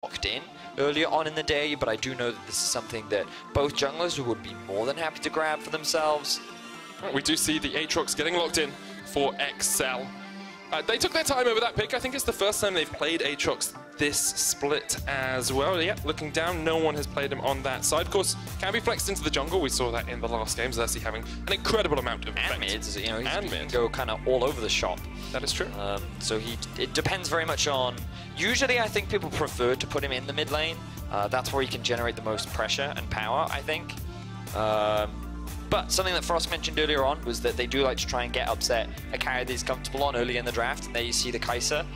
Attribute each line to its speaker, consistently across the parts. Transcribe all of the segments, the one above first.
Speaker 1: locked in earlier on in the day, but I do know that this is something that both junglers would be more than happy to grab for themselves.
Speaker 2: We do see the Aatrox getting locked in for Exile. They took their time over that pick. I think it's the first time they've played Aatrox this split as well. Yeah, looking down, no one has played him on that side. Of course, can be flexed into the jungle. We saw that in the last games. Zersi having an incredible amount of effect.
Speaker 1: And mids, you know, he can
Speaker 2: mid.
Speaker 1: go kind of all over the shop.
Speaker 2: That is true.
Speaker 1: So it depends very much on... Usually, I think people prefer to put him in the mid lane. That's where he can generate the most pressure and power, I think. But something that Frost mentioned earlier on was that they do like to try and get Upset a carry that he's comfortable on early in the draft. And there you see the Kai'Sa,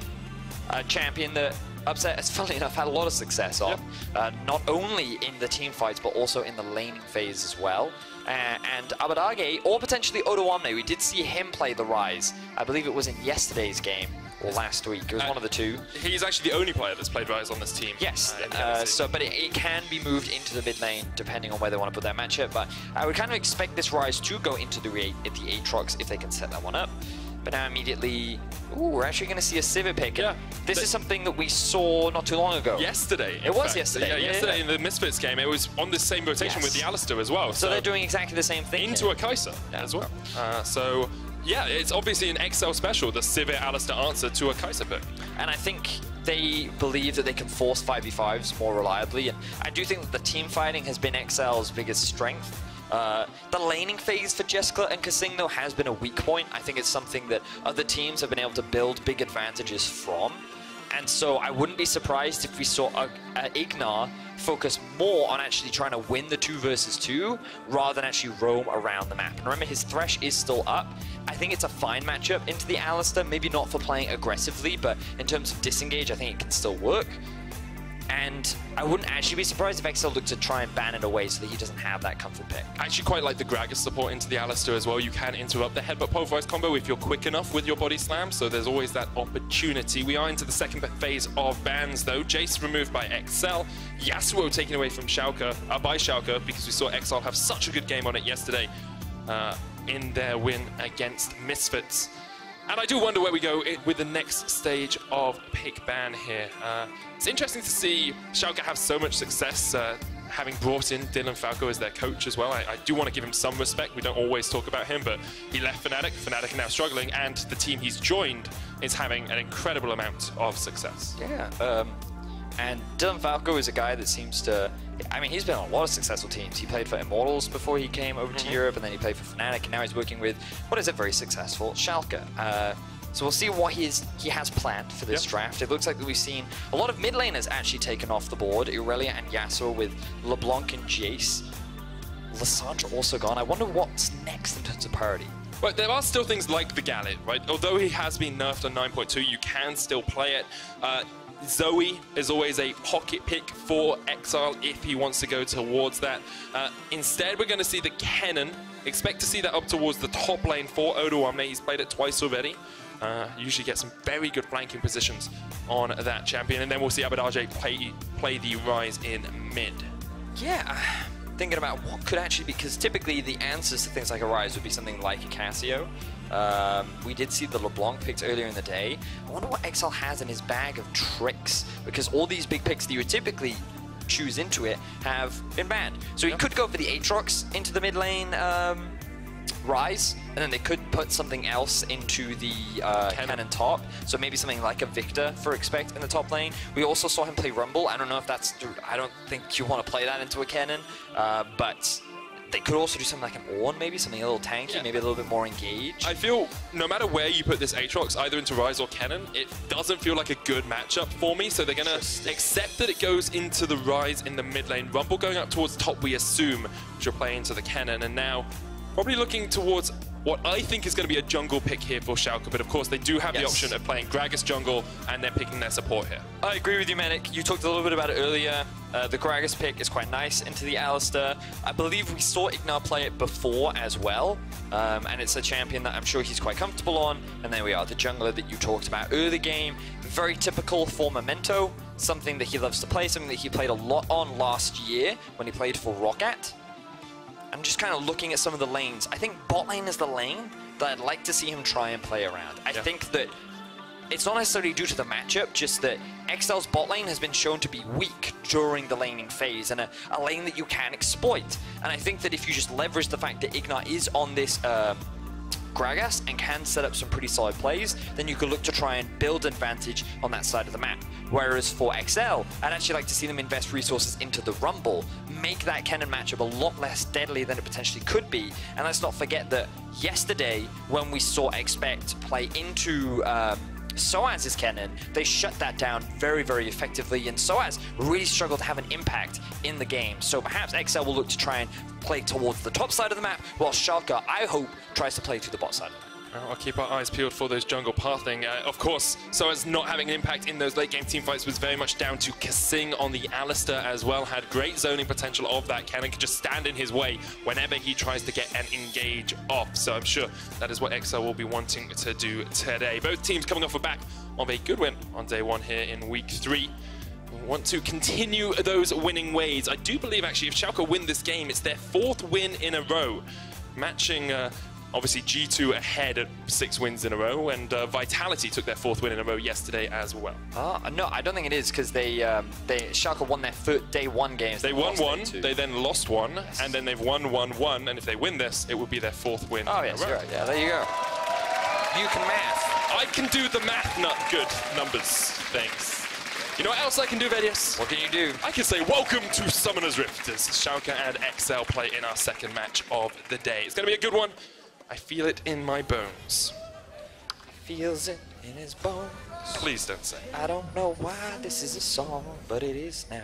Speaker 1: a champion that Upset has, funnily enough, had a lot of success on. Yep. Not only in the team fights, but also in the laning phase as well. And Abadage, or potentially Odoamne, we did see him play the Rise. I believe it was in yesterday's game, or last week. It was one of the two.
Speaker 2: He's actually the only player that's played Rise on this team.
Speaker 1: Yes, but it can be moved into the mid lane depending on where they want to put that matchup. But I would kind of expect this Rise to go into the Aatrox if they can set that one up. But now immediately, ooh, we're actually going to see a Civet pick. Yeah. This is something that we saw not too long ago.
Speaker 2: Yesterday.
Speaker 1: It was yesterday.
Speaker 2: Yeah, yesterday in the Misfits game, it was on the same rotation with the Alistar as well.
Speaker 1: So they're doing exactly the same thing.
Speaker 2: Into a Kai'Sa as well. So, yeah, it's obviously an Exile special, the Civet Alistar answer to a Kai'Sa pick.
Speaker 1: And I think they believe that they can force 5v5s more reliably. And I do think that the team fighting has been Exile's biggest strength. The laning phase for Jeskla and kaSing, though, has been a weak point. I think it's something that other teams have been able to build big advantages from. And so I wouldn't be surprised if we saw Ignar focus more on actually trying to win the 2 versus 2 rather than actually roam around the map. And remember, his Thresh is still up. I think it's a fine matchup into the Alistar, maybe not for playing aggressively, but in terms of disengage, I think it can still work. And I wouldn't actually be surprised if Exile looked to try and ban it away so that he doesn't have that comfort pick.
Speaker 2: I actually quite like the Gragas support into the Alistar as well. You can interrupt the headbutt pulverize combo if you're quick enough with your body slam, so there's always that opportunity. We are into the second phase of bans though. Jace removed by Exile. Yasuo taken away from Schalke, by Schalke, because we saw Exile have such a good game on it yesterday in their win against Misfits. And I do wonder where we go with the next stage of pick ban here. It's interesting to see Schalke have so much success, having brought in Dylan Falco as their coach as well. I do want to give him some respect. We don't always talk about him, but he left Fnatic. Fnatic are now struggling, and the team he's joined is having an incredible amount of success.
Speaker 1: Yeah, and Dylan Falco is a guy that seems to... I mean, he's been on a lot of successful teams. He played for Immortals before he came over to Europe, and then he played for Fnatic, and now he's working with, what is it, very successful, Schalke. So we'll see what he has planned for this draft. It looks like that we've seen a lot of mid laners actually taken off the board. Irelia and Yasuo with LeBlanc and Jace. Lissandra also gone. I wonder what's next in terms of priority.
Speaker 2: Well, there are still things like the Gallet, right? Although he has been nerfed on 9.2, you can still play it. Zoe is always a pocket pick for Exile if he wants to go towards that. Instead, we're going to see the Kennen. Expect to see that up towards the top lane for Odoamne. He's played it twice already. Usually get some very good flanking positions on that champion. And then we'll see Abadage play the Rise in mid.
Speaker 1: Yeah, thinking about what could actually be, because typically the answers to things like a Rise would be something like a Cassio. We did see the LeBlanc picks earlier in the day. I wonder what Exile has in his bag of tricks, because all these big picks that you would typically choose into it have been banned. So he could go for the Aatrox into the mid lane Rise, and then they could put something else into the Kennen top. So maybe something like a Victor for Expect in the top lane. We also saw him play Rumble. I don't know if that's... I don't think you want to play that into a Kennen, but... They could also do something like an Ornn, maybe something a little tanky, maybe a little bit more engaged.
Speaker 2: I feel no matter where you put this Aatrox, either into Rise or Kennen, it doesn't feel like a good matchup for me. So they're going to accept that it goes into the Rise in the mid lane. Rumble going up towards top, we assume, which will play into the Kennen. And now probably looking towards what I think is going to be a jungle pick here for Schalke. But of course, they do have the option of playing Gragas jungle, and they're picking their support here.
Speaker 1: I agree with you, Manic. You talked a little bit about it earlier. The Gragas pick is quite nice into the Alistar. I believe we saw Ignar play it before as well. And it's a champion that I'm sure he's quite comfortable on. And there we are, the jungler that you talked about early game. Very typical for Memento. Something that he loves to play, something that he played a lot on last year when he played for Roccat. I'm just kind of looking at some of the lanes. I think bot lane is the lane that I'd like to see him try and play around. I think that it's not necessarily due to the matchup, just that Exile's bot lane has been shown to be weak during the laning phase, and a lane that you can exploit. And I think that if you just leverage the fact that Ignite is on this Gragas and can set up some pretty solid plays, then you could look to try and build advantage on that side of the map. Whereas for Exile, I'd actually like to see them invest resources into the Rumble, make that Kennen matchup a lot less deadly than it potentially could be. And let's not forget that yesterday, when we saw Expect play into Soaz's Kennen, they shut that down very, very effectively, and Soaz really struggled to have an impact in the game. So perhaps Exile will look to try and play towards the top side of the map, while Schalke, I hope, tries to play through the bot side of the map.
Speaker 2: I'll keep our eyes peeled for those jungle pathing. Of course, Soaz not having an impact in those late game teamfights was very much down to kaSing on the Alistair as well. Had great zoning potential of that Kennen, could just stand in his way whenever he tries to get an engage off. So I'm sure that is what Exile will be wanting to do today. Both teams coming off the back of a good win on day one here in week 3. We want to continue those winning ways. I do believe actually if Schalke win this game, it's their 4th win in a row, matching obviously G2 ahead at 6 wins in a row, and Vitality took their 4th win in a row yesterday as well.
Speaker 1: No, I don't think it is, because Schalke won their day 1 games.
Speaker 2: They won 1, they then lost 1, and then they've won 1-1, and if they win this, it would be their 4th win in a row.
Speaker 1: Yes, you're right. Yeah, there you go. You can math.
Speaker 2: I can do the math, not good numbers. Thanks. You know what else I can do, Vedius?
Speaker 1: What can you do?
Speaker 2: I can say welcome to Summoner's Rift as Schalke and Exile play in our 2nd match of the day. It's going to be a good one. I feel it in my bones.
Speaker 1: Feels it in his bones.
Speaker 2: Please don't say.
Speaker 1: I don't know why this is a song, but it is now.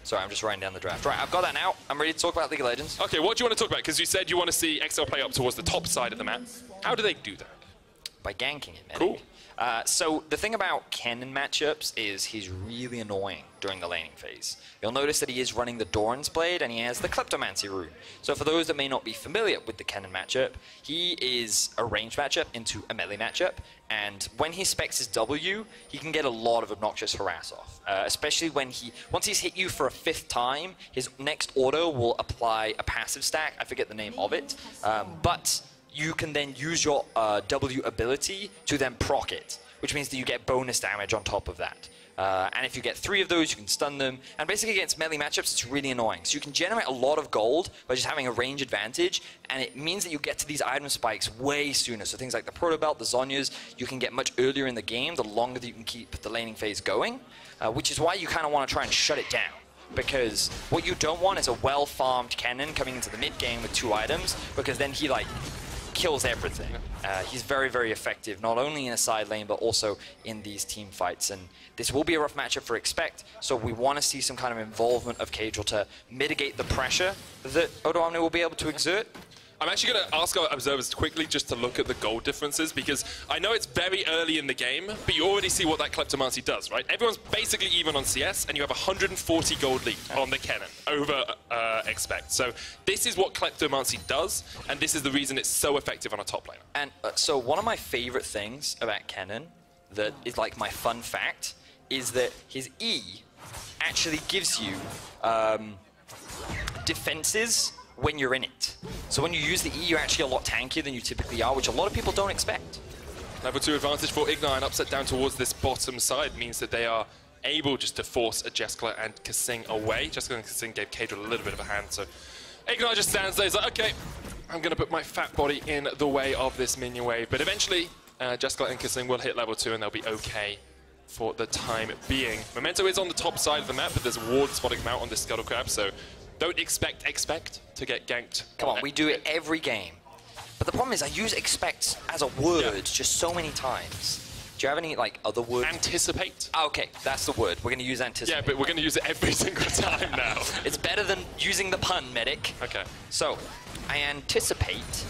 Speaker 1: Sorry, I'm just writing down the draft. Right, I've got that now. I'm ready to talk about League of Legends.
Speaker 2: Okay, what do you want to talk about? Because you said you want to see Exile play up towards the top side of the map. How do they do that?
Speaker 1: By ganking it, man.
Speaker 2: Cool.
Speaker 1: So the thing about Kennen matchups is he's really annoying during the laning phase. You'll notice that he is running the Doran's Blade and he has the Kleptomancy rune. So for those that may not be familiar with the Kennen matchup, he is a ranged matchup into a melee matchup, and when he specs his W, he can get a lot of obnoxious harass off. Especially when once he's hit you for a 5th time, his next auto will apply a passive stack. I forget the name of it, but you can then use your W ability to then proc it, which means that you get bonus damage on top of that. And if you get 3 of those, you can stun them. And basically against melee matchups, it's really annoying. So you can generate a lot of gold by just having a range advantage, and it means that you get to these item spikes way sooner. So things like the Proto Belt, the Zhonya's, you can get much earlier in the game, the longer that you can keep the laning phase going, which is why you kind of want to try and shut it down. Because what you don't want is a well-farmed Kennen coming into the mid-game with 2 items, because then he, like, kills everything. He's very, very effective, not only in a side lane, but also in these team fights. And this will be a rough matchup for Expect, so we want to see some kind of involvement of Caedrel to mitigate the pressure that Odoamne will be able to exert.
Speaker 2: I'm actually going to ask our observers quickly just to look at the gold differences, because I know it's very early in the game, but you already see what that Kleptomancy does, right? Everyone's basically even on CS, and you have 140 gold lead on the Kennen over Expect. So this is what Kleptomancy does, and this is the reason it's so effective on a top laner.
Speaker 1: And so one of my favorite things about Kennen, that is like my fun fact, is that his E actually gives you defenses when you're in it. So when you use the E, you're actually a lot tankier than you typically are, which a lot of people don't expect.
Speaker 2: Level 2 advantage for Ignite, and upset down towards this bottom side means that they are able just to force a Jeskla and kaSing away. Jeskla and kaSing gave Caedrel a little bit of a hand, so Ignite just stands there, he's like, okay, I'm going to put my fat body in the way of this minion wave. But eventually, Jeskla and kaSing will hit level 2 and they'll be okay for the time being. Memento is on the top side of the map, but there's a ward spotting him out on this Scuttle Crab, so don't expect to get ganked.
Speaker 1: Come on, we do it every game. But the problem is I use expect as a word just so many times. Do you have any like other words?
Speaker 2: Anticipate.
Speaker 1: Oh, okay, that's the word. We're going to use anticipate.
Speaker 2: Yeah, but we're going to use it every single time now.
Speaker 1: It's better than using the pun, medic.
Speaker 2: Okay.
Speaker 1: So, I anticipate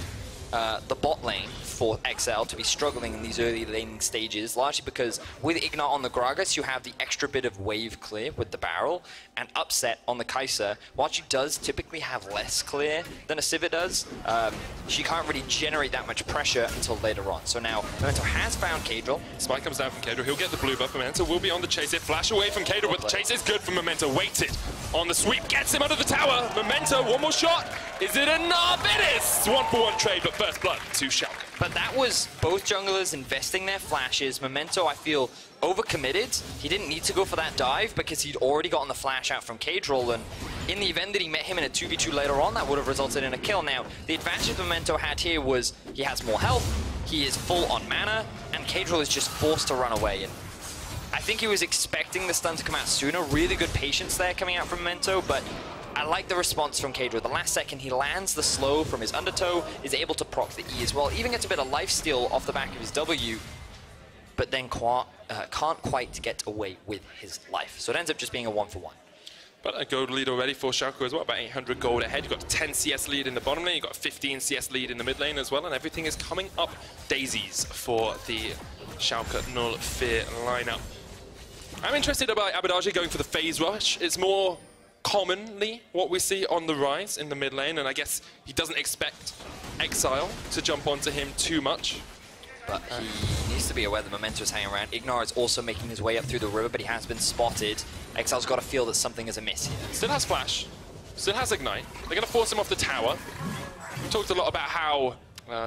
Speaker 1: the bot lane for Exile to be struggling in these early laning stages, largely because with Ignite on the Gragas, you have the extra bit of wave clear with the barrel, and Upset on the Kai'Sa, while she does typically have less clear than a Sivir does, she can't really generate that much pressure until later on. So now, Memento has found Caedrel.
Speaker 2: Spike comes down from Caedrel, he'll get the blue buff. Memento will be on the chase it, flash away from Caedrel, but the chase is good for Memento. Waited on the sweep, gets him under the tower. Memento, one more shot. Is it enough? It is! 1-for-1 trade, but first blood to Schalke.
Speaker 1: But that was both junglers investing their flashes. Memento, I feel, overcommitted. He didn't need to go for that dive because he'd already gotten the flash out from Caedrel, and in the event that he met him in a 2v2 later on, that would have resulted in a kill. Now, the advantage Memento had here was he has more health, he is full on mana, and Caedrel is just forced to run away. And I think he was expecting the stun to come out sooner. Really good patience there coming out from Memento, but I like the response from Caedrel. The last second, he lands the slow from his undertow, is able to proc the E as well, even gets a bit of lifesteal off the back of his W, but then can't quite get away with his life. So it ends up just being a 1-for-1.
Speaker 2: But a gold lead already for Schalke as well, about 800 gold ahead. You've got a 10 CS lead in the bottom lane, you've got a 15 CS lead in the mid lane as well, and everything is coming up daisies for the Schalke Null Fear lineup. I'm interested about Abbedagge going for the phase rush. It's more commonly what we see on the rise in the mid lane, and I guess he doesn't expect Exile to jump onto him too much.
Speaker 1: But he needs to be aware that Memento is hanging around. Ignar is also making his way up through the river, but he has been spotted. Exile's got to feel that something is amiss here.
Speaker 2: Still has Flash, still has Ignite. They're going to force him off the tower. We talked a lot about how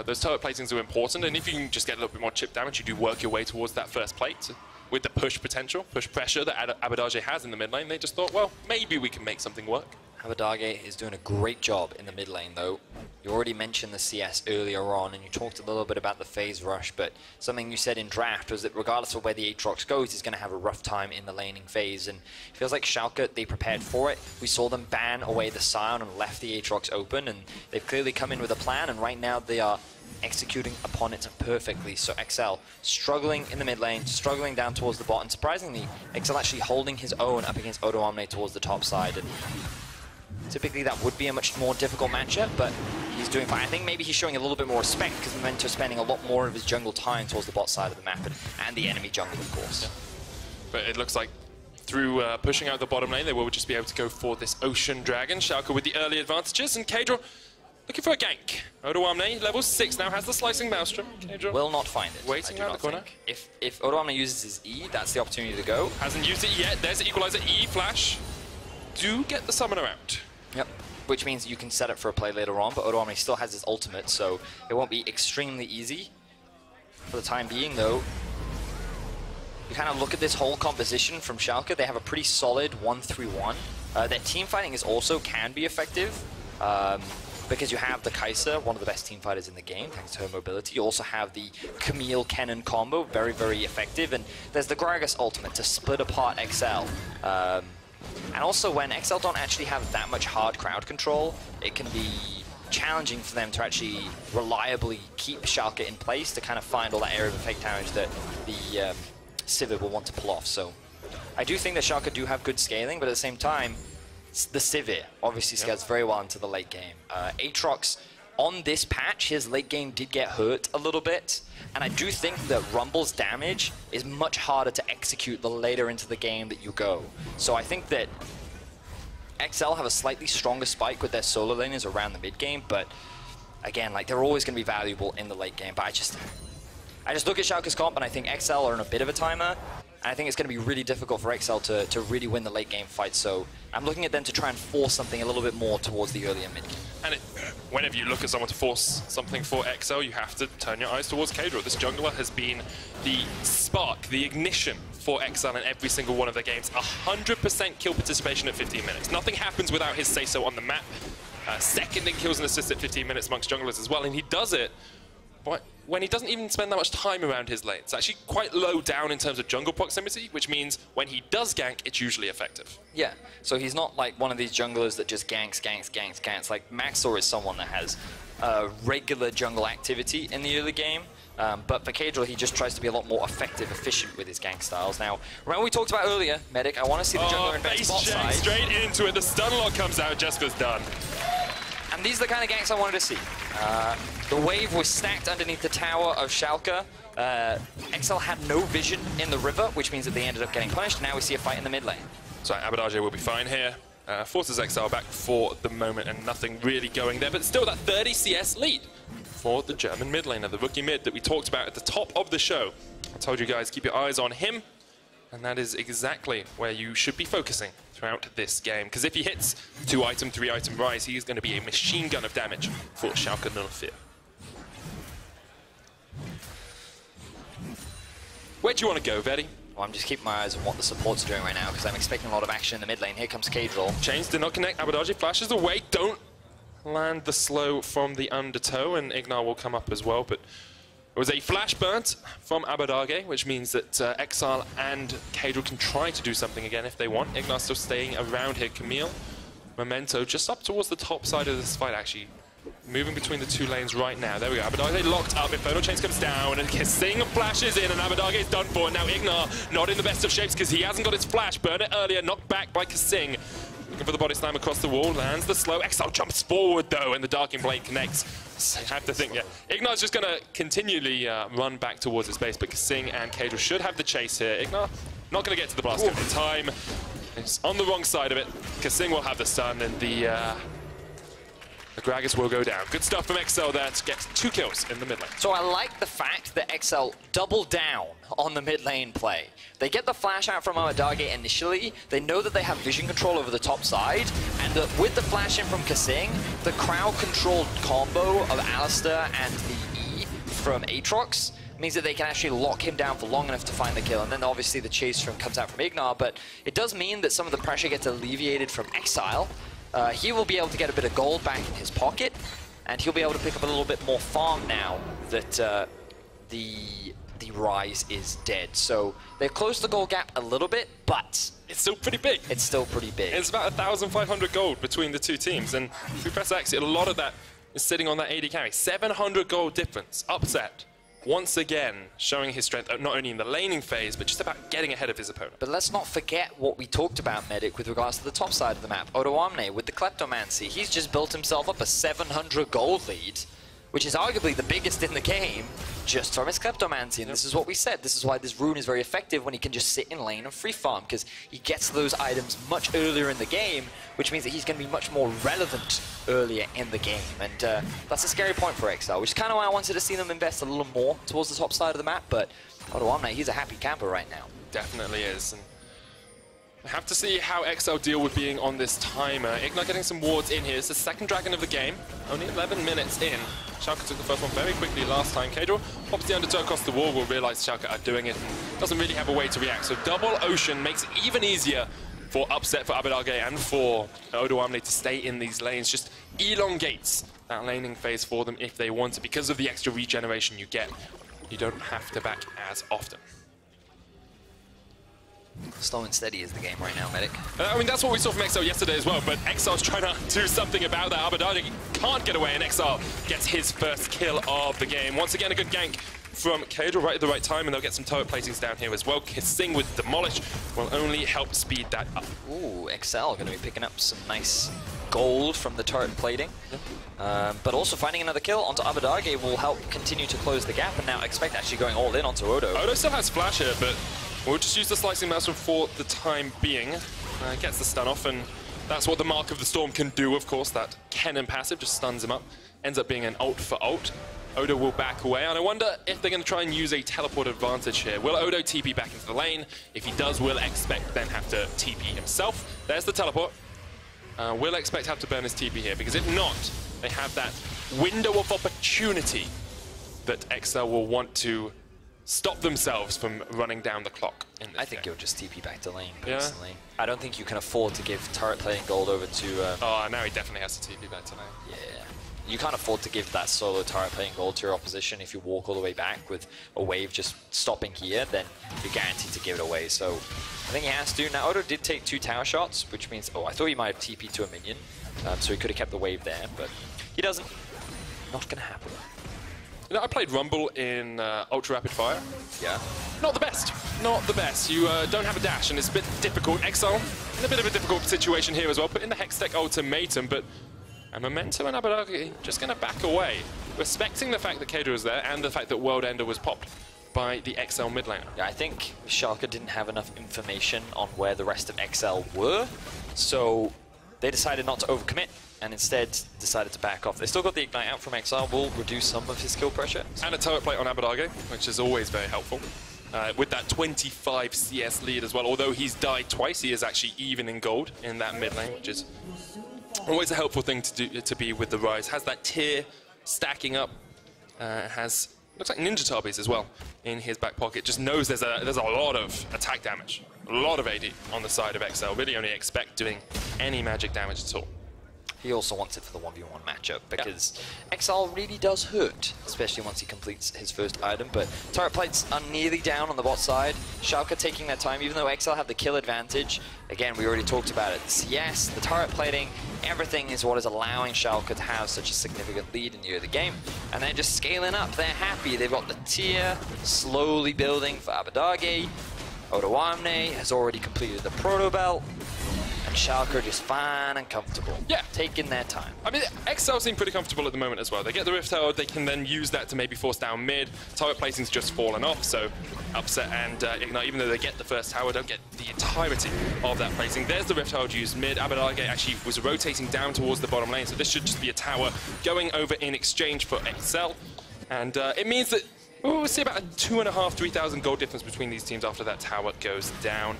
Speaker 2: those turret platings are important, and if you can just get a little bit more chip damage, you do work your way towards that first plate. With the push potential, push pressure that Abbedagge has in the mid lane, they just thought, well, maybe we can make something work.
Speaker 1: Abbedagge is doing a great job in the mid lane, though. You already mentioned the CS earlier on, and you talked a little bit about the phase rush, but something you said in draft was that regardless of where the Aatrox goes, he's going to have a rough time in the laning phase, and it feels like Schalke, they prepared for it. We saw them ban away the Scion and left the Aatrox open, and they've clearly come in with a plan, and right now they are executing upon it perfectly. So Exile struggling in the mid lane, struggling down towards the bot, and surprisingly, Exile actually holding his own up against Odoamne towards the top side. And typically that would be a much more difficult matchup, but he's doing fine. I think maybe he's showing a little bit more respect because Memento's spending a lot more of his jungle time towards the bot side of the map and the enemy jungle, of course.
Speaker 2: Yeah. But it looks like through pushing out the bottom lane, they will just be able to go for this Ocean Dragon. Schalke with the early advantages, and Caedrel looking for a gank. Odoamne, level 6 now, has the Slicing Maelstrom. Caedrel
Speaker 1: will not find it.
Speaker 2: Waiting around the corner.
Speaker 1: If Odoamne uses his E, that's the opportunity to go.
Speaker 2: Hasn't used it yet. There's the Equalizer E flash. Do get the summoner out.
Speaker 1: Yep. Which means you can set up for a play later on, but Odoamne still has his ultimate, so it won't be extremely easy. For the time being, though, you kind of look at this whole composition from Schalke, they have a pretty solid 1-3-1. Their team fighting is also can be effective. Because you have the Kai'Sa, one of the best team fighters in the game, thanks to her mobility. You also have the Camille Kennen combo, very, very effective. And there's the Gragas ultimate to split apart Exile. And also when Exile don't actually have that much hard crowd control, it can be challenging for them to actually reliably keep Schalke in place to kind of find all that area of effect damage that the Sivir will want to pull off. So I do think that Schalke do have good scaling, but at the same time, the Sivir obviously scales very well into the late game. Aatrox, on this patch, his late game did get hurt a little bit, and I do think that Rumble's damage is much harder to execute the later into the game that you go. So I think that Exile have a slightly stronger spike with their solo laners around the mid game, but again, like they're always going to be valuable in the late game. But I just look at Schalke's comp, and I think Exile are in a bit of a timer. And I think it's going to be really difficult for Exile to really win the late game fight, so I'm looking at them to try and force something a little bit more towards the earlier mid game.
Speaker 2: And whenever you look at someone to force something for Exile, you have to turn your eyes towards Caedrel. This jungler has been the spark, the ignition for Exile in every single one of their games. 100% kill participation at 15 minutes. Nothing happens without his say-so on the map. Second in kills and assists at 15 minutes amongst junglers as well, and he does it when he doesn't even spend that much time around his lane. It's actually quite low down in terms of jungle proximity, which means when he does gank, it's usually effective.
Speaker 1: Yeah, so he's not like one of these junglers that just ganks. Like Maxor is someone that has regular jungle activity in the early game, but for Caedrel, he just tries to be a lot more effective, efficient with his gank styles. Now, remember we talked about earlier, Medic, I want to see the jungler invest bot side.
Speaker 2: Straight into it, the stun lock comes out, Jesper's done.
Speaker 1: And these are the kind of ganks I wanted to see. The wave was stacked underneath the tower of Schalke. Exile had no vision in the river, which means that they ended up getting punished. Now we see a fight in the mid lane.
Speaker 2: So Abbedagge will be fine here. Forces Exile back for the moment, and nothing really going there. But still that 30 CS lead for the German mid laner, the rookie mid that we talked about at the top of the show. I told you guys, keep your eyes on him. And that is exactly where you should be focusing throughout this game. Because if he hits 2-item, 3-item rise, he is going to be a machine gun of damage for Schalke Null Fear. Where do you want to go, Vedi?
Speaker 1: Well, I'm just keeping my eyes on what the supports are doing right now because I'm expecting a lot of action in the mid lane. Here comes Caedrel.
Speaker 2: Chains did not connect. Abadarge flashes away. Don't land the slow from the undertow, and Ignar will come up as well. But it was a flash burnt from Abadarge, which means that Exile and Caedrel can try to do something again if they want. Ignar still staying around here. Camille, Memento just up towards the top side of this fight, actually. Moving between the two lanes right now. There we go. Abadarge locked up. Infernal Chains comes down, and kaSing flashes in, and Abadarge is done for. Now Ignar not in the best of shapes because he hasn't got his flash. Burn it earlier, knocked back by kaSing. Looking for the body slam across the wall, lands the slow. Exile jumps forward though, and the Darking Blade connects. I have to think, yeah. Ignar's just going to continually run back towards his base, but kaSing and Caedrel should have the chase here. Ignar not going to get to the blast every time. It's on the wrong side of it. kaSing will have the stun, and the Gragas will go down. Good stuff from Exile there to get 2 kills in the mid lane.
Speaker 1: So I like the fact that Exile double down on the mid lane play. They get the flash out from Abadarge initially. They know that they have vision control over the top side, and that with the flash in from kaSing, the crowd-controlled combo of Alistar and the E from Aatrox means that they can actually lock him down for long enough to find the kill. And then obviously the chase comes out from Ignar, but it does mean that some of the pressure gets alleviated from Exile. He will be able to get a bit of gold back in his pocket, and he'll be able to pick up a little bit more farm now that the Rise is dead. So they've closed the gold gap a little bit, but
Speaker 2: it's still pretty big.
Speaker 1: It's still pretty big.
Speaker 2: It's about 1,500 gold between the two teams, and if we press X, a lot of that is sitting on that AD carry. 700 gold difference. Upset. Once again, showing his strength not only in the laning phase, but just about getting ahead of his opponent.
Speaker 1: But let's not forget what we talked about, Medic, with regards to the top side of the map. Odoamne with the Kleptomancy. He's just built himself up a 700 gold lead, which is arguably the biggest in the game, just from his Kleptomancy. And this is what we said. This is why this rune is very effective when he can just sit in lane and free farm, because he gets those items much earlier in the game, which means that he's going to be much more relevant earlier in the game. And that's a scary point for Exile, which is kind of why I wanted to see them invest a little more towards the top side of the map. But Odoamne, he's a happy camper right now.
Speaker 2: Definitely is. And I have to see how Exile deal with being on this timer. Ignar getting some wards in here. It's the second dragon of the game. Only 11 minutes in. Schalke took the first one very quickly last time. Caedrel pops the undertow across the wall. Will realize Schalke are doing it and doesn't really have a way to react. So double ocean makes it even easier for upset for Abadarge and for Odoamne to stay in these lanes. Just elongates that laning phase for them if they want it. Because of the extra regeneration you get, you don't have to back as often.
Speaker 1: Slow and steady is the game right now, Medic.
Speaker 2: I mean, that's what we saw from Exile yesterday as well, but Exile's trying to do something about that. Abadarge can't get away, and Exile gets his first kill of the game. Once again, a good gank from Caedrel right at the right time, and they'll get some turret platings down here as well. kaSing with Demolish will only help speed that up.
Speaker 1: Ooh, Exile going to be picking up some nice gold from the turret plating. But also finding another kill onto Abadarge will help continue to close the gap, and now expect actually going all in onto Odo.
Speaker 2: Odo still has flash here, but we'll just use the Slicing Maelstrom for the time being. Gets the stun off, and that's what the Mark of the Storm can do, of course. That Kennen passive just stuns him up. Ends up being an ult for ult. Odo will back away, and I wonder if they're going to try and use a teleport advantage here. Will Odo TP back into the lane? If he does, will expect then have to TP himself. There's the teleport. Will expect have to burn his TP here, because if not, they have that window of opportunity that Exile will want to stop themselves from running down the clock.
Speaker 1: I think you'll just TP back to lane, personally. Yeah. I don't think you can afford to give turret plating gold over to...
Speaker 2: Oh, now he definitely has to TP back to lane.
Speaker 1: Yeah. You can't afford to give that solo turret plating gold to your opposition. If you walk all the way back with a wave just stopping here, then you're guaranteed to give it away. So I think he has to. Now, Odo did take 2 tower shots, which means... Oh, I thought he might have TP'd to a minion, so he could have kept the wave there, but he doesn't. Not going to happen.
Speaker 2: You know, I played Rumble in Ultra Rapid Fire.
Speaker 1: Yeah.
Speaker 2: Not the best. Not the best. You don't have a dash, and it's a bit difficult. Exile in a bit of a difficult situation here as well. Put in the Hextech ultimatum, but and Memento and Abadarge just going to back away, respecting the fact that Caedrel was there and the fact that World Ender was popped by the Exile mid laner.
Speaker 1: Yeah, I think Schalke didn't have enough information on where the rest of Exile were, so they decided not to overcommit and instead decided to back off. They still got the Ignite out from Exile, will reduce some of his kill pressure.
Speaker 2: And a turret plate on Abadarge, which is always very helpful. With that 25 CS lead as well. Although he's died twice, he is actually even in gold in that mid lane, which is always a helpful thing to do, to be with the Rise. Has that tier stacking up, has looks like Ninja Tubbies as well in his back pocket. Just knows there's a lot of attack damage, a lot of AD on the side of Exile. Really only expect doing any magic damage at all.
Speaker 1: He also wants it for the 1v1 matchup because Exile really does hurt, especially once he completes his first item. But turret plates are nearly down on the bot side. Schalke taking their time, even though Exile have the kill advantage. Again, we already talked about it. The CS, the turret plating, everything is what is allowing Schalke to have such a significant lead in the early game. And they're just scaling up. They're happy. They've got the tier slowly building for Abbedagge. Odoamne has already completed the proto belt. And Schalke are just fine and comfortable. Yeah. Taking their time.
Speaker 2: I mean, Exile seem pretty comfortable at the moment as well. They get the Rift Herald, they can then use that to maybe force down mid. Turret placing's just fallen off, so Upset and Ignite, even though they get the first tower, don't get the entirety of that placing. There's the Rift Herald used mid. Abbedagge actually was rotating down towards the bottom lane, so this should just be a tower going over in exchange for Exile. And it means that we'll see about a 2,500, 3,000 gold difference between these teams after that tower goes down.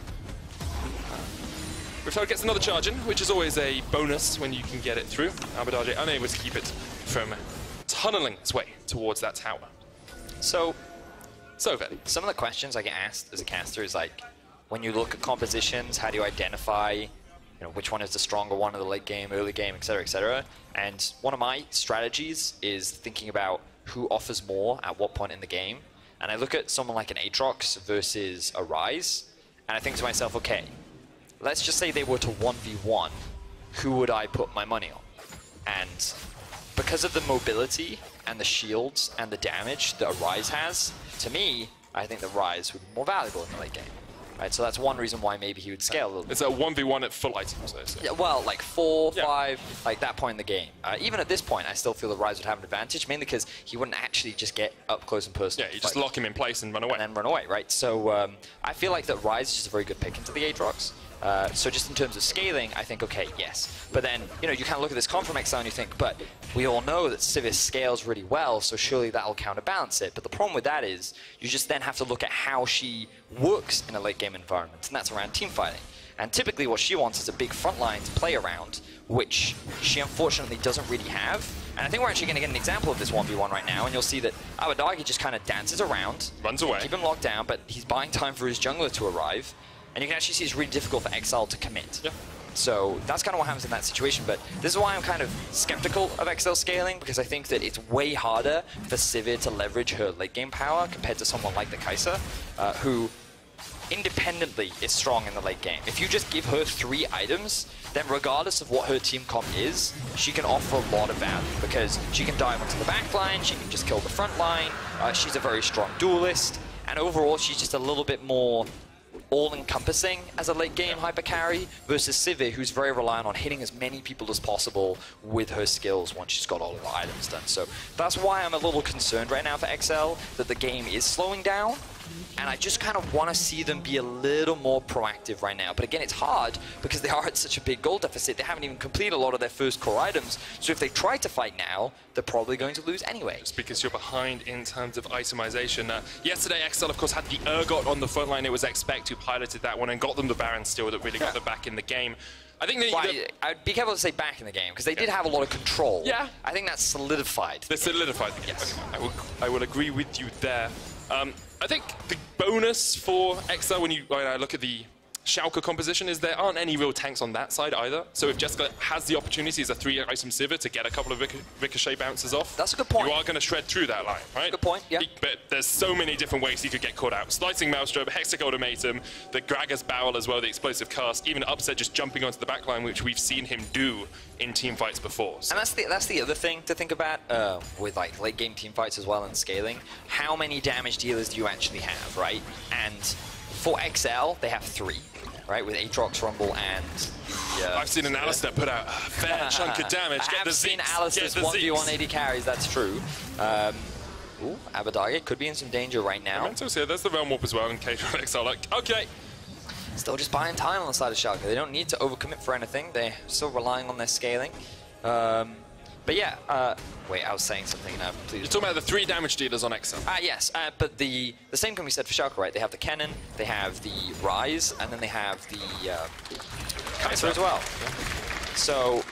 Speaker 2: Rift Herald gets another charge in, which is always a bonus when you can get it through. Abbedagge unable to keep it from tunneling its way towards that tower.
Speaker 1: So
Speaker 2: Veli.
Speaker 1: Some of the questions I get asked as a caster is like, when you look at compositions, how do you identify, which one is the stronger one in the late game, early game, etc., etc. And one of my strategies is thinking about who offers more at what point in the game. And I look at someone like an Aatrox versus a Ryze, and I think to myself, okay, let's just say they were to 1v1, who would I put my money on? And because of the mobility and the shields and the damage that a Ryze has, to me, I think the Ryze would be more valuable in the late game. Right, so that's one reason why maybe he would scale a little bit.
Speaker 2: It's a 1v1 at full items, though. So.
Speaker 1: Yeah, well, like 4, 5, like that point in the game. Even at this point, I still feel the Ryze would have an advantage, mainly because he wouldn't actually just get up close and personal.
Speaker 2: Yeah, you just lock him in place and run away.
Speaker 1: And then run away, right? So I feel like that Ryze is just a very good pick into the Aatrox. So just in terms of scaling, I think, okay, yes. But then, you kind of look at this comp from Exile and you think, but we all know that Sivir scales really well, so surely that'll counterbalance it. But the problem with that is, you just then have to look at how she works in a late game environment, and that's around team fighting. And typically what she wants is a big front line to play around, which she unfortunately doesn't really have. And I think we're actually going to get an example of this 1v1 right now, and you'll see that Abbedagge just kind of dances around,
Speaker 2: runs away,
Speaker 1: keep him locked down, but he's buying time for his jungler to arrive. And you can actually see it's really difficult for Exile to commit. Yeah. So that's kind of what happens in that situation. But this is why I'm kind of skeptical of Exile scaling, because I think that it's way harder for Sivir to leverage her late game power compared to someone like the Kai'Sa, who independently is strong in the late game. If you just give her 3 items, then regardless of what her team comp is, she can offer a lot of value, because she can dive onto the back line, she can just kill the front line, she's a very strong duelist, and overall she's just a little bit more all-encompassing as a late-game hyper carry versus Sivir, who's very reliant on hitting as many people as possible with her skills once she's got all of the items done. So that's why I'm a little concerned right now for Exile, that the game is slowing down, and I just kind of want to see them be a little more proactive right now. But again, it's hard because they are at such a big goal deficit. They haven't even completed a lot of their first core items. So if they try to fight now, they're probably going to lose anyway.
Speaker 2: Just because you're behind in terms of itemization. Yesterday, Exile, of course, had the Urgot on the front line. It was Expect who piloted that one and got them the Baron steal that really got them back in the game. I think
Speaker 1: I'd be careful to say back in the game, because they did have a lot of control.
Speaker 2: Yeah.
Speaker 1: I think that's solidified.
Speaker 2: They solidified the game.
Speaker 1: Yes.
Speaker 2: Okay. I will agree with you there. I think the bonus for Exile when I look at the Schalke composition is there aren't any real tanks on that side either. So if Jeskla has the opportunity as a 3-item Sivir to get a couple of ricochet bounces off,
Speaker 1: that's a good point.
Speaker 2: You are going to shred through that line, right?
Speaker 1: Good point, yeah.
Speaker 2: But there's so many different ways he could get caught out. Slicing Maelstrom, Hextech Ultimatum, the Gragas Barrel as well, the explosive cast, even Upset just jumping onto the backline, which we've seen him do in team fights before. So.
Speaker 1: And that's the other thing to think about with like late game team fights as well and scaling. How many damage dealers do you actually have, right? And for Exile, they have 3. Right, with Aatrox, Rumble, and...
Speaker 2: I've seen an Alistair put out a fair chunk of damage.
Speaker 1: I have seen Alistair's 1v180 carries, that's true. Ooh, Abbedagge could be in some danger right now.
Speaker 2: Momento's here, there's the Realm Warp as well in Caedrel Exile. Like, okay.
Speaker 1: Still just buying time on the side of Schalke. They don't need to overcommit for anything. They're still relying on their scaling. But yeah, wait, I was saying something now. Please.
Speaker 2: You're talking about the 3 damage dealers on Exile.
Speaker 1: Yes, but the same can be said for Schalke, right? They have the Cannon, they have the Ryze, and then they have the Kai'Sa as well. So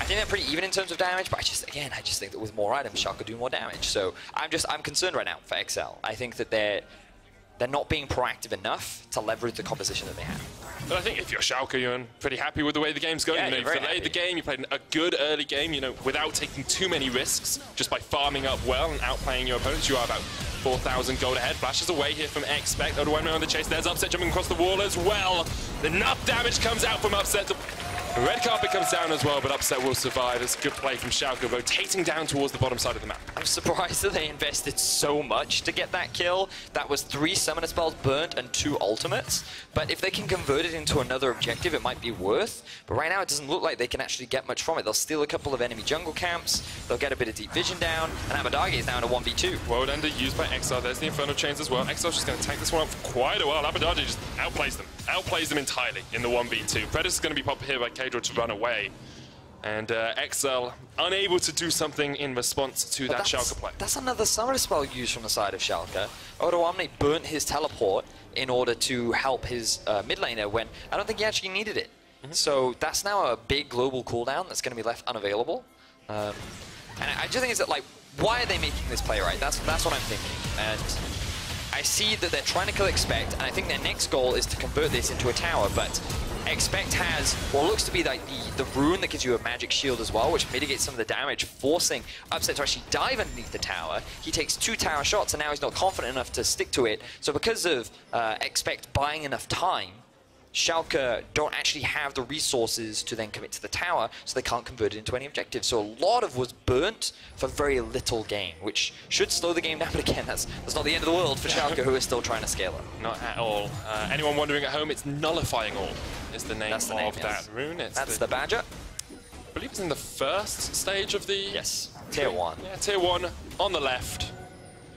Speaker 1: I think they're pretty even in terms of damage, but I just think that with more items, Schalke do more damage. So I'm concerned right now for Exile. I think that they're not being proactive enough to leverage the composition that they have.
Speaker 2: But I think if you're Schalke, you're pretty happy with the way the game's going.
Speaker 1: Yeah,
Speaker 2: you know, you've delayed the game, you played a good early game, you know, without taking too many risks, just by farming up well and outplaying your opponents. You are about 4,000 gold ahead. Flashes away here from Expect. Odoamne on the chase. There's Upset jumping across the wall as well. Enough damage comes out from Upset. The red carpet comes down as well, but Upset will survive. It's a good play from Schalke, rotating down towards the bottom side of the map.
Speaker 1: I'm surprised that they invested so much to get that kill. That was 3 summoner spells burnt and 2 ultimates. But if they can convert it into another objective, it might be worth. But right now, it doesn't look like they can actually get much from it. They'll steal a couple of enemy jungle camps. They'll get a bit of deep vision down. And Abadage is now in a 1v2.
Speaker 2: World Ender used by Exile. There's the Infernal Chains as well. Exile's just going to tank this one up for quite a while. Abadage just outplays them. Outplays them entirely in the 1v2. Predator's going to be popped here by Caedrel to run away. And Exile unable to do something in response to that Schalke play. That's
Speaker 1: another summoner spell used from the side of Schalke. Odoamne burnt his teleport in order to help his mid laner when I don't think he actually needed it. So that's now a big global cooldown that's going to be left unavailable. And I just think it's that, like, why are they making this play right? That's what I'm thinking. And I see that they're trying to kill Expect, and I think their next goal is to convert this into a tower, but Expect has what looks to be like the rune that gives you a magic shield as well, which mitigates some of the damage, forcing Upset to actually dive underneath the tower. He takes 2 tower shots, and now he's not confident enough to stick to it. So because of Expect buying enough time, Schalke don't actually have the resources to then commit to the tower, so they can't convert it into any objective. So a lot of was burnt for very little gain, which should slow the game down. But again, that's not the end of the world for Schalke, who is still trying to scale up.
Speaker 2: Not at all. Anyone wondering at home, it's Nullifying All is the name of that rune.
Speaker 1: That's the Badger.
Speaker 2: I believe it's in the first stage of the...
Speaker 1: Yes, Tier 1.
Speaker 2: Yeah, Tier 1 on the left.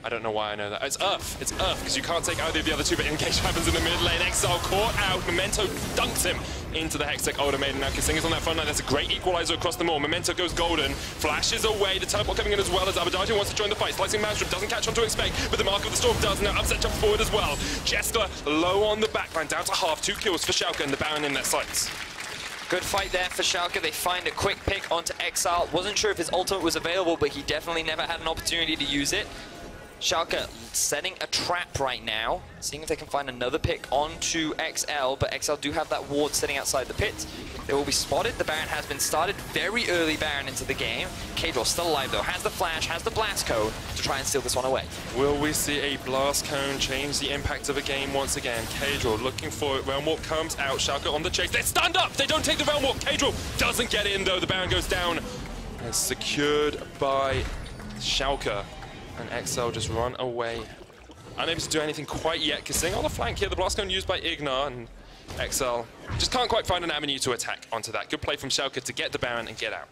Speaker 2: I don't know why I know that. It's Earth, because you can't take either of the other two, but engagement happens in the mid lane. Exile caught out, Memento dunks him into the Hextech Older Maiden. Now kaSing is on that front line. That's a great equalizer across the mall. Memento goes golden, flashes away. The teleport coming in as well as Abadage wants to join the fight. Slicing Maelstrom doesn't catch on to Expect, but the Mark of the Storm does. Now Upset jumps forward as well. Jeskla low on the backline, down to half. 2 kills for Schalke and the Baron in their sights.
Speaker 1: Good fight there for Schalke. They find a quick pick onto Exile. Wasn't sure if his ultimate was available, but he definitely never had an opportunity to use it. Schalke setting a trap right now, seeing if they can find another pick onto XL, but XL do have that ward sitting outside the pit. They will be spotted. The Baron has been started. Very early Baron into the game. Caedrel still alive though, has the flash, has the blast cone to try and steal this one away.
Speaker 2: Will we see a blast cone change the impact of a game once again? Caedrel looking for it. Realm Warp comes out. Schalke on the chase. They're stunned up. They don't take the Realm Warp. Caedrel doesn't get in though. The Baron goes down. It's secured by Schalke. And Exile just run away. Unable to do anything quite yet. kaSing on the flank here. The blast cone used by Ignar, and Exile just can't quite find an avenue to attack onto that. Good play from Schalke to get the Baron and get out.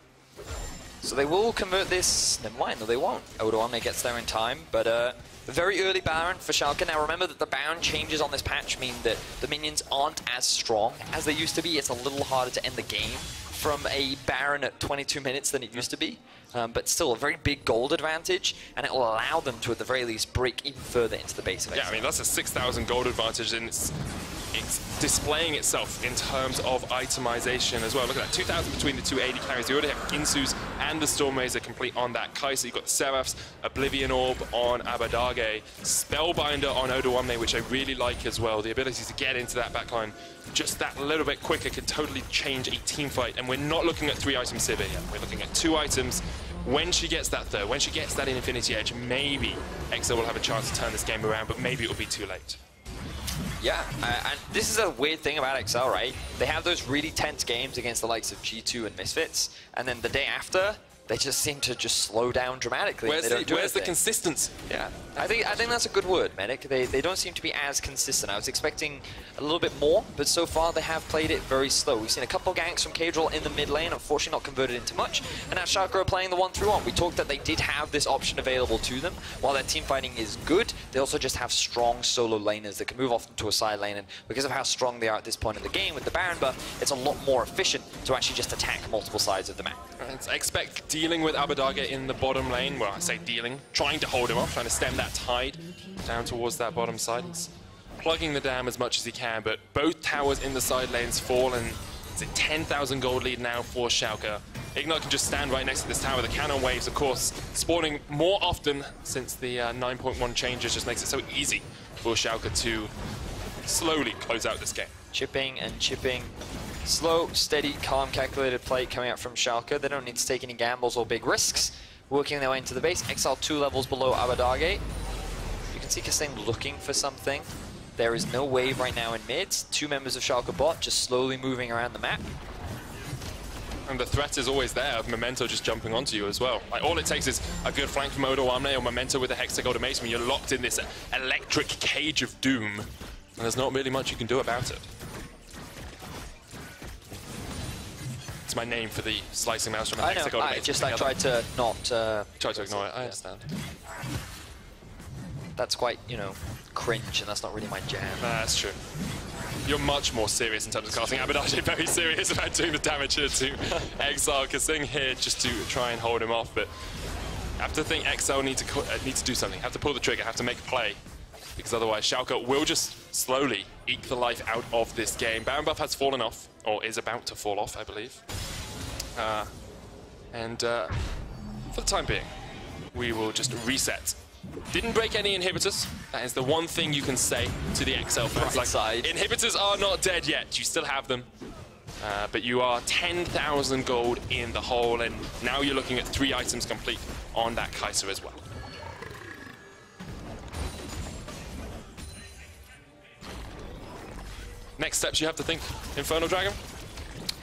Speaker 1: So they will convert this. Never mind, no they won't. Odoamne gets there in time, but a very early Baron for Schalke. Now remember that the Baron changes on this patch mean that the minions aren't as strong as they used to be. It's a little harder to end the game from a Baron at 22 minutes than it used to be. But still a very big gold advantage, and it will allow them to, at the very least, break even further into the base of Exile.
Speaker 2: Yeah, I mean, that's a 6,000 gold advantage, and it's displaying itself in terms of itemization as well. Look at that, 2,000 between the two 80 carries. You already have Insus and the Storm Razor complete on that kaSing. You've got the Seraphs, Oblivion Orb on Abadage, Spellbinder on Odoamne, which I really like as well. The ability to get into that backline just that little bit quicker can totally change a team fight. And we're not looking at 3-item Sivir yet. We're looking at 2 items. When she gets that third, when she gets that Infinity Edge, maybe Exile will have a chance to turn this game around, but maybe it will be too late.
Speaker 1: Yeah, and this is a weird thing about Exile, right? They have those really tense games against the likes of G2 and Misfits, and then the day after, they just seem to just slow down dramatically.
Speaker 2: Where's the consistency?
Speaker 1: Yeah, I think that's a good word, Medic. They don't seem to be as consistent. I was expecting a little bit more, but so far they have played it very slow. We've seen a couple ganks from Caedrel in the mid lane, unfortunately not converted into much, and now Schalke are playing the 1-through-1. We talked that they did have this option available to them. While their team fighting is good, they also just have strong solo laners that can move off into a side lane, and because of how strong they are at this point in the game with the Baron buff, it's a lot more efficient to actually just attack multiple sides of the map.
Speaker 2: I expect dealing with Abadage in the bottom lane. Well, I say dealing, trying to hold him off, trying to stem that tide down towards that bottom side. He's plugging the dam as much as he can, but both towers in the side lanes fall, and it's a 10,000 gold lead now for Schalke. Ignite can just stand right next to this tower. The cannon waves, of course, spawning more often since the 9.1 changes just makes it so easy for Schalke to slowly close out this game.
Speaker 1: Chipping and chipping. Slow, steady, calm, calculated play coming out from Schalke. They don't need to take any gambles or big risks. Working their way into the base. Exile 2 levels below Abadage. You can see kaSing looking for something. There is no wave right now in mid. 2 members of Schalke bot just slowly moving around the map.
Speaker 2: And the threat is always there of Memento just jumping onto you as well. Like, all it takes is a good flank from Odoamne or Memento with a Hextech automation when you're locked in this electric cage of doom. And there's not really much you can do about it. It's my name for the slicing mouse from a Hextech automation.
Speaker 1: I tried to not...
Speaker 2: Try to ignore it, I understand.
Speaker 1: That's quite, you know, cringe, and that's not really my jam.
Speaker 2: That's true. You're much more serious in terms of casting. Abadage very serious about doing the damage here to Exile. kaSing here just to try and hold him off, but I have to think Exile need to do something. Have to pull the trigger, have to make a play, because otherwise Schalke will just slowly eke the life out of this game. Baron buff has fallen off, or is about to fall off, I believe. For the time being, we will just reset. Didn't break any inhibitors. That is the one thing you can say to the Exile fans.
Speaker 1: Right,
Speaker 2: inhibitors are not dead yet. You still have them. But you are 10,000 gold in the hole, and now you're looking at 3 items complete on that Kaiser as well. Next steps you have to think, Infernal Dragon?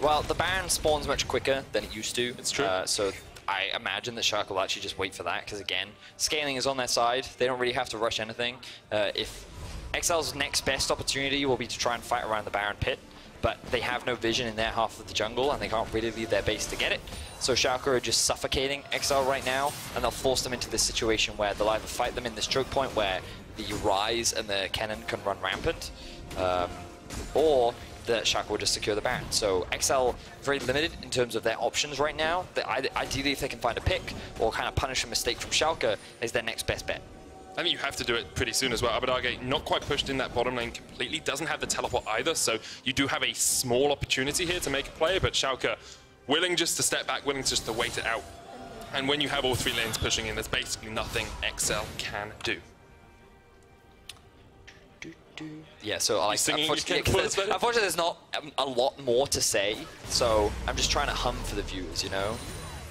Speaker 1: Well, the Baron spawns much quicker than it used to.
Speaker 2: It's true.
Speaker 1: So I imagine that Schalke will actually just wait for that, because again, scaling is on their side. They don't really have to rush anything. If Exile's next best opportunity will be to try and fight around the Baron pit, but they have no vision in their half of the jungle, and they can't really leave their base to get it. So Schalke are just suffocating Exile right now, and they'll force them into this situation where they'll either fight them in this choke point where the Rise and the cannon can run rampant, or that Schalke will just secure the Baron. So Exile very limited in terms of their options right now. Ideally, if they can find a pick or kind of punish a mistake from Schalke, is their next best bet.
Speaker 2: I think you have to do it pretty soon as well. Abadage not quite pushed in that bottom lane completely, doesn't have the teleport either, so you do have a small opportunity here to make a play, but Schalke willing just to step back, willing just to wait it out. And when you have all 3 lanes pushing in, there's basically nothing Exile can do.
Speaker 1: Yeah, so unfortunately there's not a lot more to say, so I'm just trying to hum for the viewers, you know?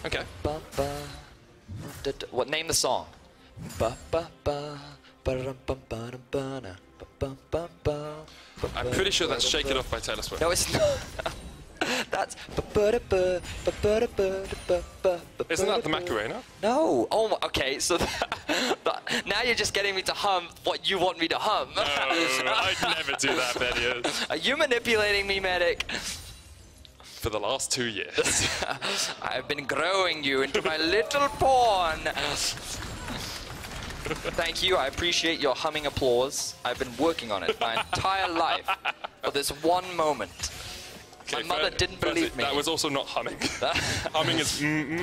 Speaker 2: Okay.
Speaker 1: What, name the song?
Speaker 2: I'm pretty sure that's Shake It Off by Taylor Swift.
Speaker 1: No, it's not. That's...
Speaker 2: Isn't that the Macarena?
Speaker 1: No. Oh, okay, so now you're just getting me to hum what you want me to hum.
Speaker 2: No, I'd never do that, Fabian.
Speaker 1: Are you manipulating me, medic?
Speaker 2: For the last 2 years.
Speaker 1: I've been growing you into my little pawn. Thank you, I appreciate your humming applause. I've been working on it my entire life for this one moment. Okay, my mother didn't believe me.
Speaker 2: That was also not humming. Humming is You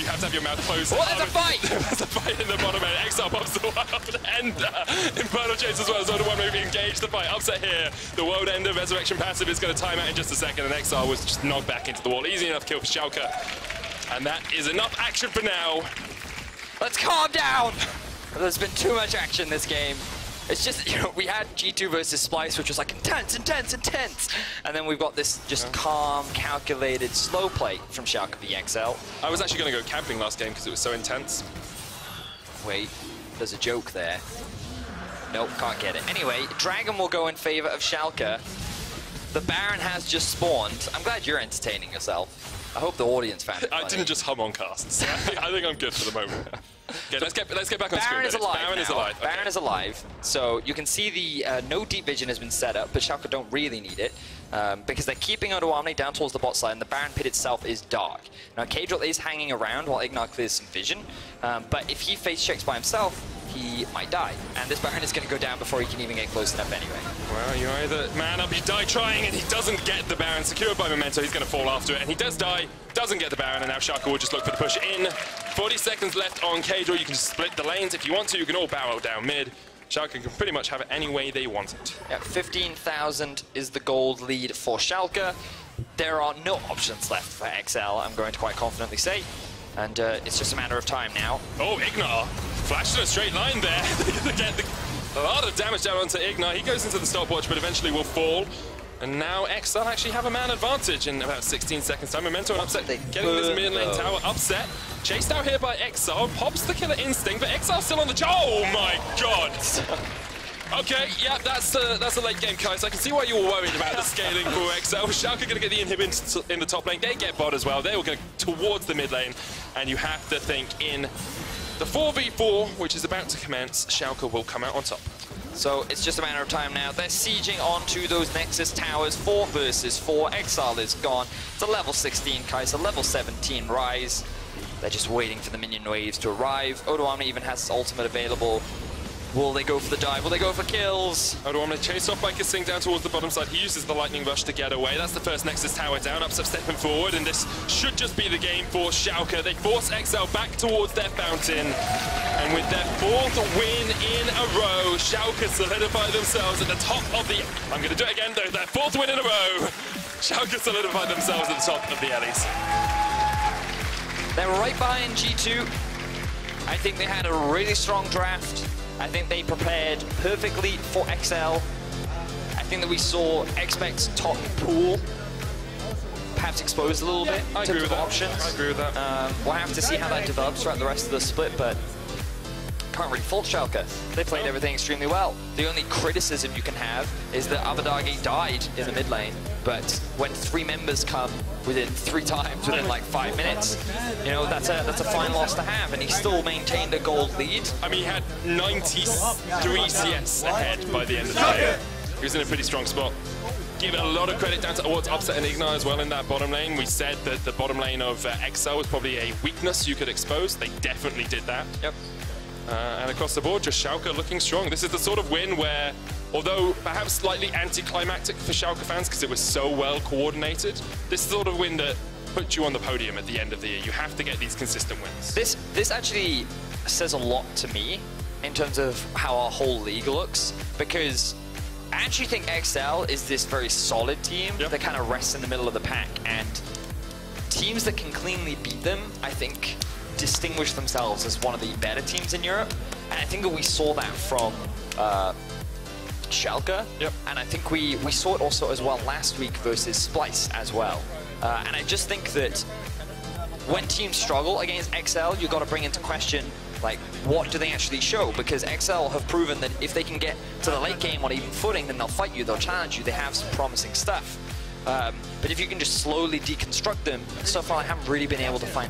Speaker 2: have to have your mouth closed.
Speaker 1: Oh, there's a fight!
Speaker 2: There's a fight in the bottom end. Exile pops the World Ender. Infernal Chase as well as Odoamne maybe engage the fight. Upset here. The World Ender Resurrection passive is going to time out in just a second, and Exile was just knocked back into the wall. Easy enough kill for Schalke. And that is enough action for now.
Speaker 1: Let's calm down! There's been too much action this game. It's just, you know, we had G2 versus Splice, which was like intense, intense, intense. And then we've got this just calm, calculated, slow play from Schalke v Exile.
Speaker 2: I was actually going to go camping last game because it was so intense.
Speaker 1: Wait, there's a joke there. Nope, can't get it. Anyway, Dragon will go in favor of Schalke. The Baron has just spawned. I'm glad you're entertaining yourself. I hope the audience found it funny.
Speaker 2: I didn't just hum on casts. I think I'm good for the moment. Okay, let's get back on screen.
Speaker 1: Baron is alive.
Speaker 2: Baron is alive.
Speaker 1: Baron is alive. So you can see the no deep vision has been set up, but Schalke don't really need it because they're keeping Odoamne down towards the bot side, and the Baron pit itself is dark. Now Caedrel is hanging around while Ignite clears some vision, but if he face checks by himself, he might die. And this Baron is going to go down before he can even get close enough anyway.
Speaker 2: Well, you either man up, you die trying, and he doesn't get the Baron. Secured by Memento, he's going to fall after it, and he does die, doesn't get the Baron, and now Schalke will just look for the push in. 40 seconds left on Caedrel. You can just split the lanes if you want to. You can all barrel down mid. Schalke can pretty much have it any way they want it.
Speaker 1: Yeah, 15,000 is the gold lead for Schalke. there are no options left for Exile, I'm going to quite confidently say. And it's just a matter of time now.
Speaker 2: Oh, Ignar flashed in a straight line there. They get a lot of damage down onto Ignar. He goes into the stopwatch, but eventually will fall. And now Exile actually have a man advantage in about 16 seconds time. Memento and Upset getting this mid lane tower upset. Chased out here by Exile, pops the killer instinct, but Exile's still on the oh my god! Okay, yeah, that's a late game, guys. I can see why you were worried about the scaling for Exile. Schalke going to get the inhib in the top lane. They get bot as well. They were going towards the mid lane, and you have to think in the 4v4, which is about to commence, Schalke will come out on top.
Speaker 1: So it's just a matter of time now. They're sieging onto those Nexus towers. 4 versus 4. Exile is gone. It's a level 16 Kai'Sa, level 17 Rise. They're just waiting for the minion waves to arrive. Odoamne even has his ultimate available. Will they go for the dive? Will they go for kills?
Speaker 2: Odoamne chased off by kaSing down towards the bottom side. He uses the lightning rush to get away. That's the first Nexus tower down. Upset stepping forward, and this should just be the game for Schalke. They force Exile back towards their fountain. And with their 4th win in a row, Schalke solidify themselves at the top of the... I'm going to do it again, though. Their 4th win in a row. Schalke solidify themselves at the top of the LEC.
Speaker 1: They're right behind G2. I think they had a really strong draft. I think they prepared perfectly for Exile. I think that we saw Xpect's top pool perhaps exposed a little bit in terms of options.
Speaker 2: I agree with that.
Speaker 1: We'll have to see how that develops throughout the rest of the split, but can't really fault Schalke. They played everything extremely well. The only criticism you can have is that Abadage died in the mid lane, but when 3 members come within 3 times within like 5 minutes, you know, that's a fine loss to have, and he still maintained a gold lead.
Speaker 2: I mean, he had 93 CS ahead by the end of the day. He was in a pretty strong spot. Giving a lot of credit down towards Upset and Ignar as well in that bottom lane. We said that the bottom lane of Exile was probably a weakness you could expose. They definitely did that.
Speaker 1: Yep.
Speaker 2: And across the board, just Schalke looking strong. This is the sort of win where, although perhaps slightly anticlimactic for Schalke fans because it was so well coordinated, this is the sort of win that puts you on the podium at the end of the year. You have to get these consistent wins.
Speaker 1: This actually says a lot to me in terms of how our whole league looks, because I actually think Exile is this very solid team that kind of rests in the middle of the pack, and teams that can cleanly beat them, I think, distinguish themselves as one of the better teams in Europe. And I think that we saw that from Schalke, and I think we saw it also as well last week versus Splice as well. And I just think that when teams struggle against Exile, you've got to bring into question, like, what do they actually show? Because Exile have proven that if they can get to the late game on even footing, then they'll fight you, they'll challenge you, they have some promising stuff. But if you can just slowly deconstruct them, so far I haven't really been able to find